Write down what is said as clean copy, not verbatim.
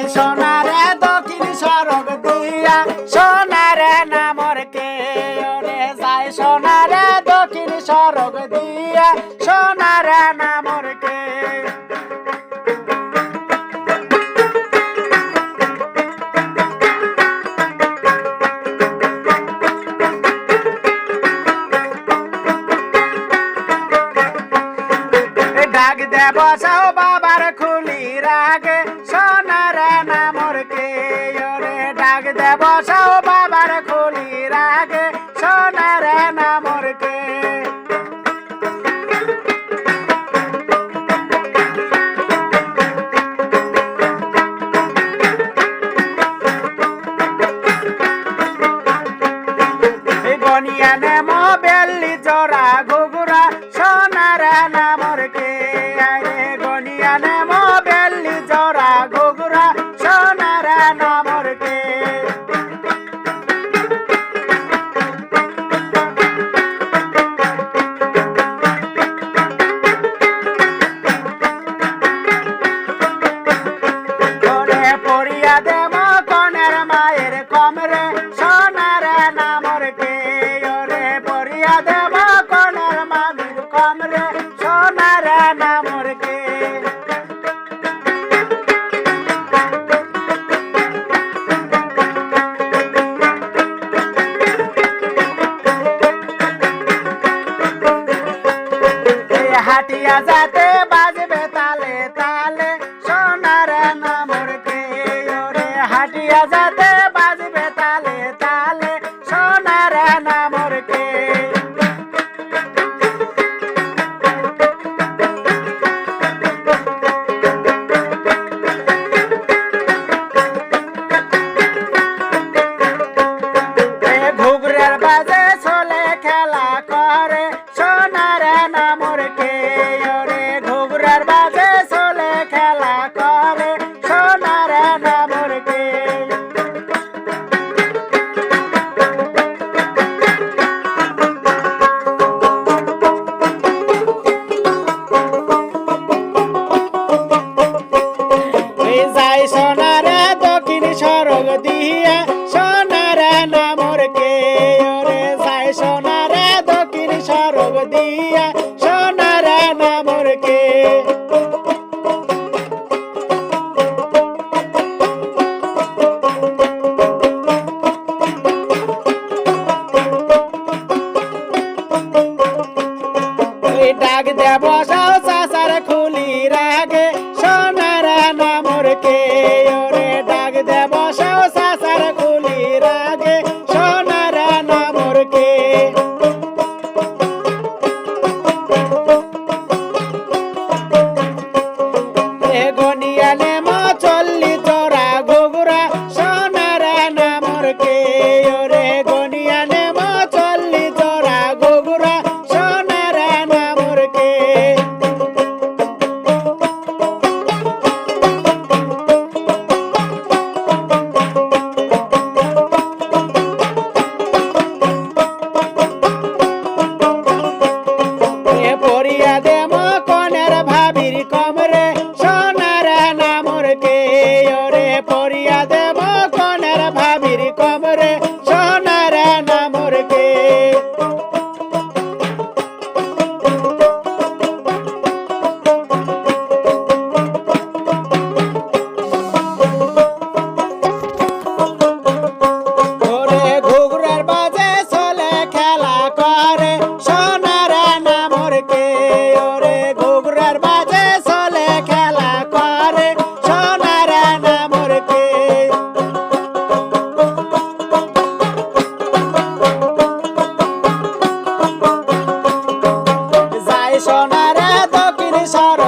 যাই সোনারে দক্ষিণ সড়ক দিয়া সোনারে নামর কে ওরে যাই সোনারে দক্ষিণ সড়ক দিয়া সোনারে নামর কে ডাক দে বসাও বাবার খুলি রাগে সোনারে নামর কে ওরে ডাক দে বসাও বাবার খুলি রাগে সোনারে নামর কে গনিয়া নেম বেল্লি জোড়া ঘুঘুরা সোনারে নামর কে গনিয়া নেম বেল্লি জোড়া ঘুঘুরা সোনারে নামর কে পড়িয়া দেম কনের মায়ের কমরে সোনারে নামর কে ওরে পড়িয়া দেম কনের মামির কমরে সোনারে নামর কে হাটিয়া যাতে বাজবে তালে তালে সোনারে নামর কে ওরে হাটিয়া যাতে বাজবে তালে তালে সোনারে নামর কে ঘুঘরের বাজে চলে খেলা করে সোনারে নামর কে ওরে ঘুঘরের বাজে চলে খেলা করে সোনারে নামর কে যাই সোনারে দক্ষিণ সড়ক দিয়া সোনারে নামর কে ওরে যাই সোনারে দক্ষিণ সড়ক দিয়া সোনারে নামর কে ডাক দে বসাও চাচার খুলি রাগে সোনারে নামর কে ওরে ডাক দে বসাও চাচার খুলি রাগে সোনারে নামর কে গনিয়া নেম চল্লি জোড়া ঘুঘুরা সোনারে নামর কে ওরে গনিয়া নেম চল্লি জোড়া ঘুঘুরা সোনারে নামর কে পড়িয়া দেম কনের ভাবির কমরে সোনারে নামর কে ওরে পড়িয়া দেব কনের ভাবির কমরে সোনারে নামর কে ওরে ঘুঘরের বাজে চলে খেলা করে সোনারে নামর কে ওরে ঘুঘরের বাজে চলে খেলা করে সোনারে নামর কে যাই সোনারে দক্ষিণ সড়ক